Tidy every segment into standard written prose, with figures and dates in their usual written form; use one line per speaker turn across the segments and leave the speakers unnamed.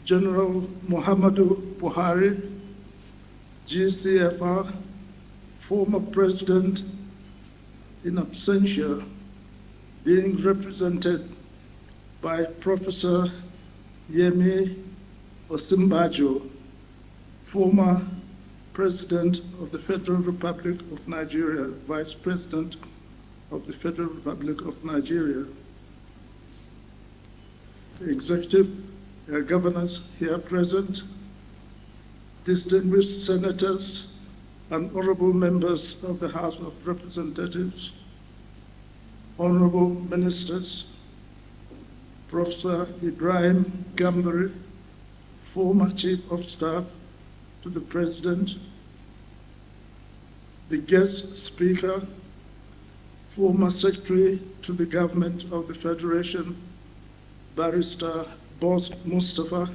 General Muhammadu Buhari, GCFR, former President in absentia, being represented by Professor Yemi Osinbajo, former President of the Federal Republic of Nigeria, Vice President of the Federal Republic of Nigeria, executive governors here present, distinguished senators and honorable members of the House of Representatives, honorable ministers, Professor Ibrahim Gambari, former Chief of Staff to the President, the guest speaker, former Secretary to the Government of the Federation, Barrister Boss Mustafa,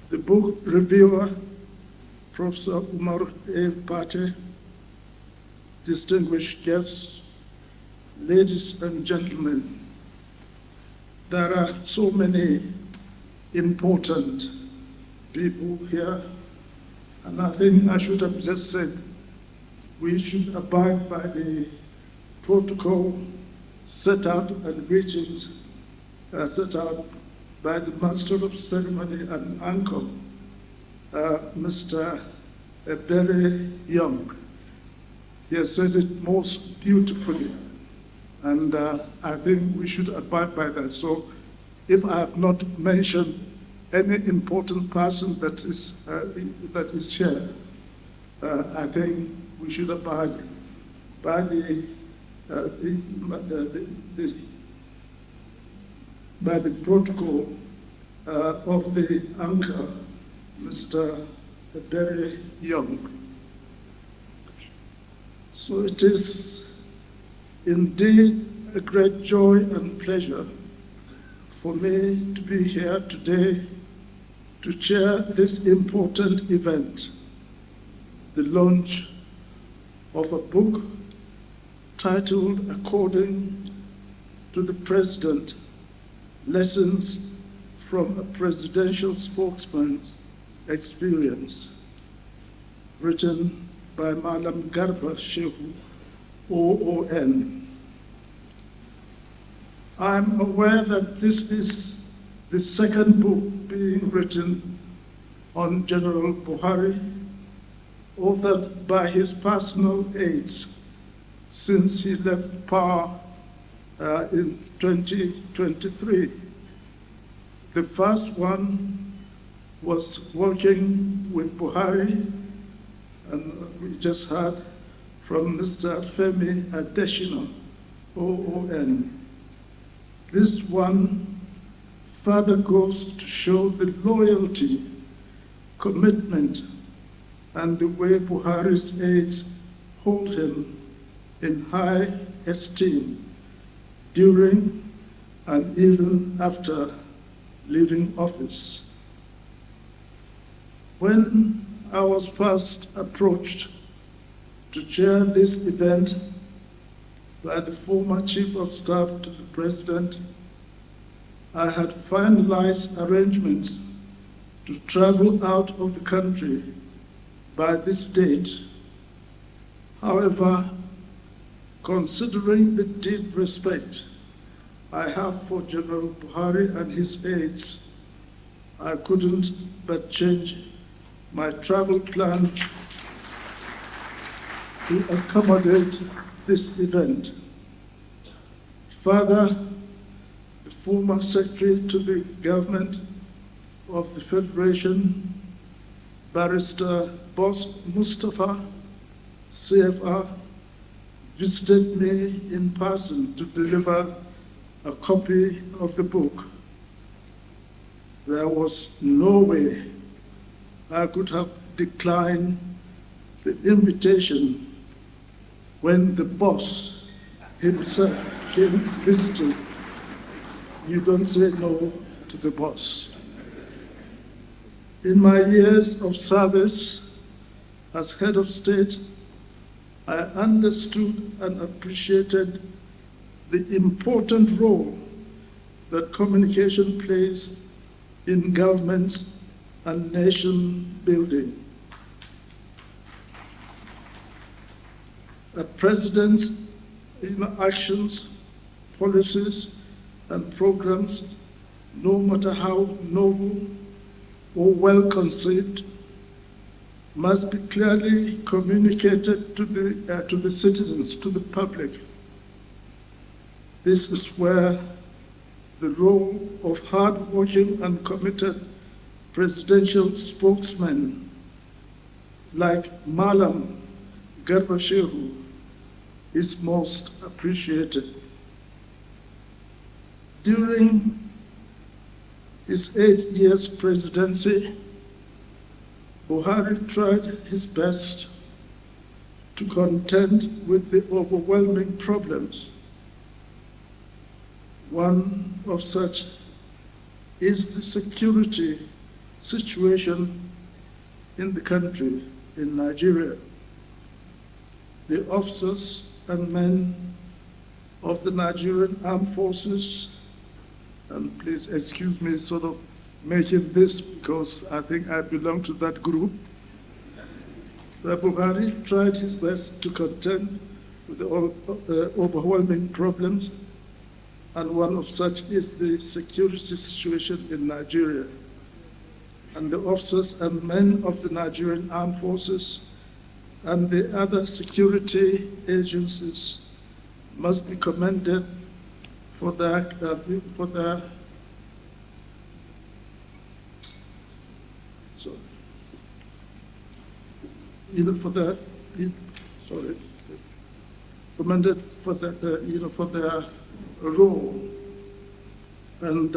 the book reviewer, Professor Umar A. Pate, distinguished guests, ladies and gentlemen, there are so many important people here, and I think I should have just said we should abide by the protocol set out and greetings set out by the Master of Ceremony and Uncle, Mr. Ebere Young. He has said it most beautifully, and I think we should abide by that. So if I have not mentioned any important person that is here, I think we should abide by the protocol of the anchor, Mr. Ebere Young. So it is indeed a great joy and pleasure for me to be here today to chair this important event, the launch of a book titled, According to the President, Lessons from a Presidential Spokesman's Experience, written by Malam Garba Shehu, OON. I'm aware that this is the second book being written on General Buhari, authored by his personal aides since he left power in 2023. The first one was working with Buhari, and we just heard from Mr. Femi Adesina, OON. This one further goes to show the loyalty, commitment, and the way Buhari's aides hold him in high esteem during and even after leaving office. When I was first approached to chair this event by the former Chief of Staff to the President, I had finalized arrangements to travel out of the country by this date. However, considering the deep respect I have for General Buhari and his aides, I couldn't but change my travel plan to accommodate this event. Further, the former Secretary to the Government of the Federation, Barrister Boss Mustafa, CFR, visited me in person to deliver a copy of the book. There was no way I could have declined the invitation when the boss himself came visiting. You don't say no to the boss. In my years of service as head of state, I understood and appreciated the important role that communication plays in government and nation building. A president's actions, policies, and programs, no matter how noble or well conceived, must be clearly communicated to the citizens, to the public. This is where the role of hard-working and committed presidential spokesmen like Malam Garba Shehu is most appreciated. During his 8 years presidency, Buhari tried his best to contend with the overwhelming problems. One of such is the security situation in the country, in Nigeria. The officers and men of the Nigerian Armed Forces, and please excuse me sort of making this because I think I belong to that group. Buhari tried his best to contend with the overwhelming problems, and one of such is the security situation in Nigeria. And the officers and men of the Nigerian Armed Forces and the other security agencies must be commended for their commended for their role, and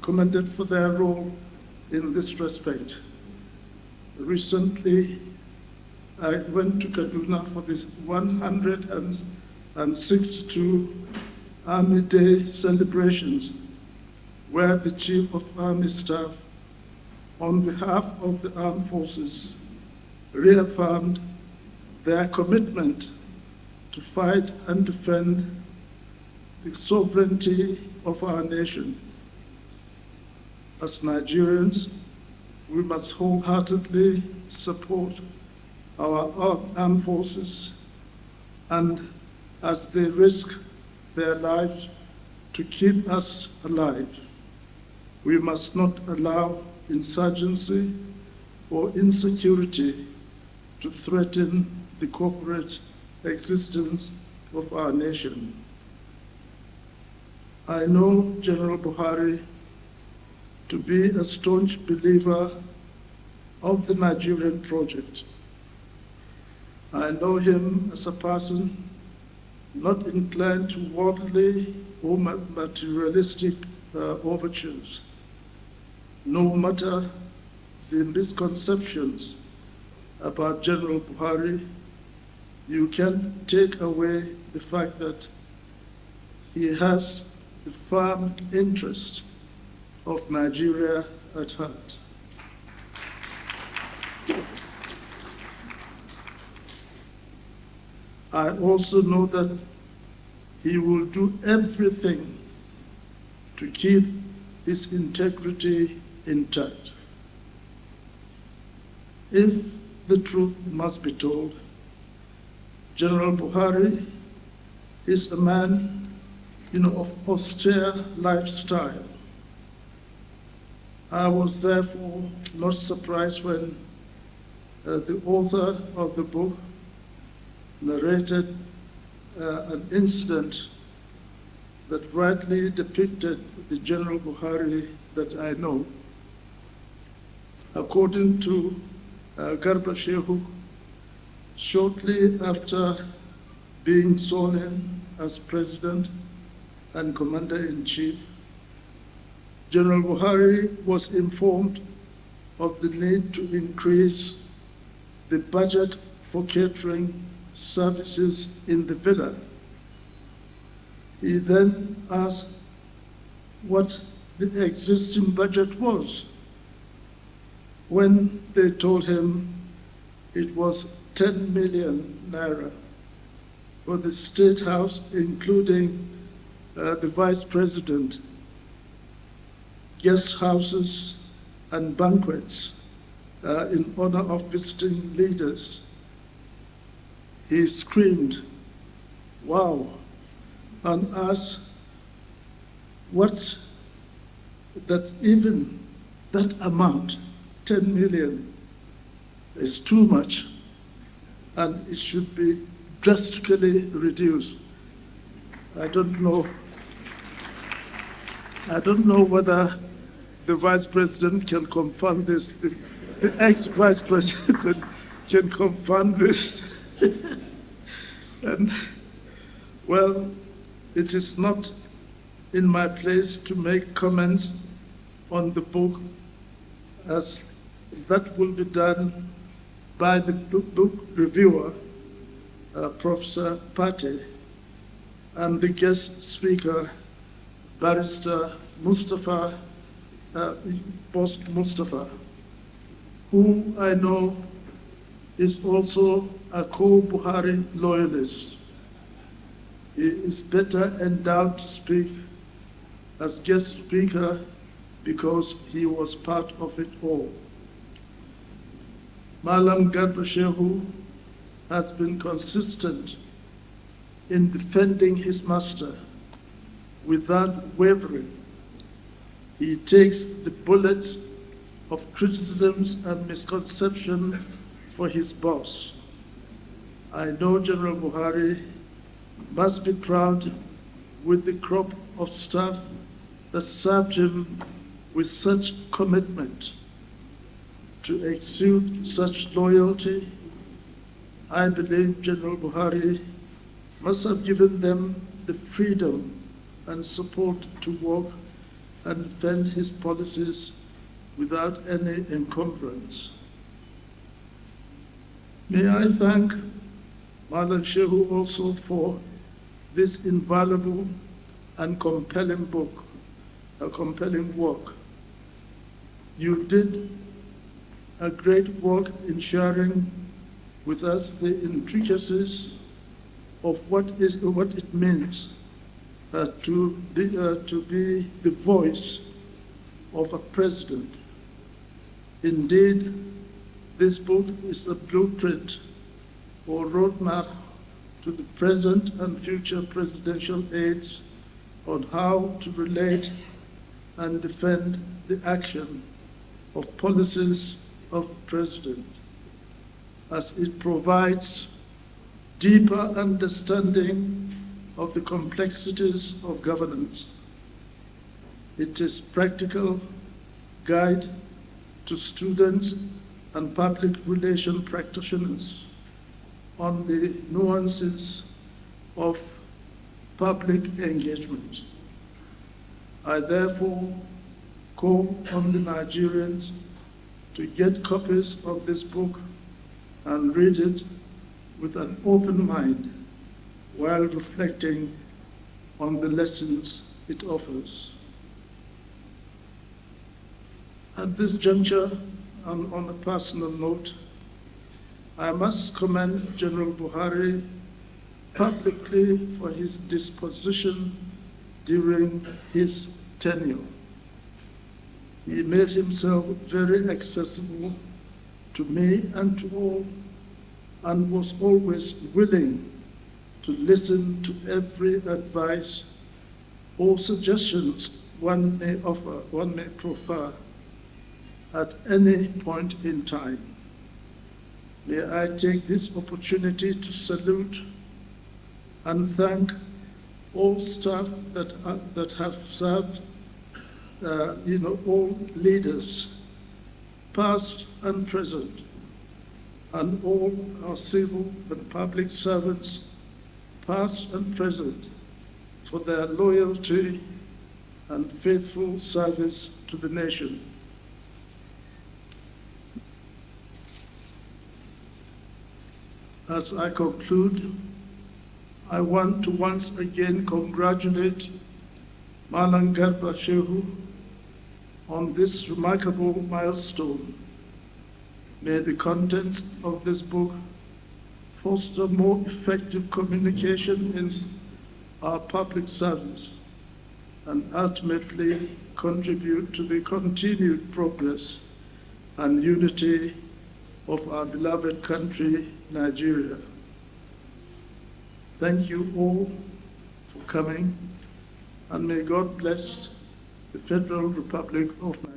commended for their role in this respect. Recently, I went to Kaduna for this 162 Army Day celebrations, where the Chief of Army Staff, on behalf of the armed forces, reaffirmed their commitment to fight and defend the sovereignty of our nation. As Nigerians, we must wholeheartedly support our armed forces, and as they risk their lives to keep us alive, we must not allow insurgency or insecurity to threaten the corporate existence of our nation. I know General Buhari to be a staunch believer of the Nigerian project. I know him as a person not inclined to worldly or materialistic overtures. No matter the misconceptions about General Buhari, you can take away the fact that he has the firm interest of Nigeria at heart. I also know that he will do everything to keep his integrity intact. If the truth must be told, General Buhari is a man, of austere lifestyle. I was therefore not surprised when the author of the book narrated an incident that rightly depicted the General Buhari that I know. According to Garba Shehu, shortly after being sworn in as President and Commander-in-Chief, General Buhari was informed of the need to increase the budget for catering services in the villa. He then asked what the existing budget was. When they told him it was 10 million naira for the State House, including the Vice President guest houses and banquets in honor of visiting leaders. He screamed, "Wow," and asked what that even that amount, 10 million, is too much, and it should be drastically reduced. I don't know whether the Vice President can confirm this, the ex-Vice President can confirm this. And, well, it is not in my place to make comments on the book, as that will be done by the book reviewer, Professor Pate, and the guest speaker, Barrister Mustafa, Mustafa, who I know is also a co-Buhari loyalist. He is better endowed to speak as guest speaker because he was part of it all. Malam Garba Shehu has been consistent in defending his master without wavering. He takes the bullet of criticisms and misconception for his boss. I know General Buhari must be proud with the crop of staff that served him with such commitment. To exude such loyalty, I believe General Buhari must have given them the freedom and support to work and defend his policies without any encumbrance. May I thank Malam Shehu also for this invaluable and compelling book, a compelling work. You did a great work in sharing with us the intricacies of what it means to be the voice of a president. Indeed, this book is a blueprint or roadmap to the present and future presidential aides on how to relate and defend the action of policies of the president, as it provides deeper understanding of the complexities of governance. It is practical guide to students and public relation practitioners on the nuances of public engagement. I therefore call on the Nigerians to get copies of this book and read it with an open mind while reflecting on the lessons it offers. At this juncture, and on a personal note, I must commend General Buhari publicly for his disposition during his tenure. He made himself very accessible to me and to all, and was always willing to listen to every advice or suggestions one may offer, one may proffer at any point in time. May I take this opportunity to salute and thank all staff that have served, all leaders, past and present, and all our civil and public servants, past and present, for their loyalty and faithful service to the nation. As I conclude, I want to once again congratulate Malam Garba Shehu on this remarkable milestone. May the contents of this book foster more effective communication in our public service and ultimately contribute to the continued progress and unity of our beloved country, Nigeria. Thank you all for coming, and may God bless the Federal Republic of Nigeria.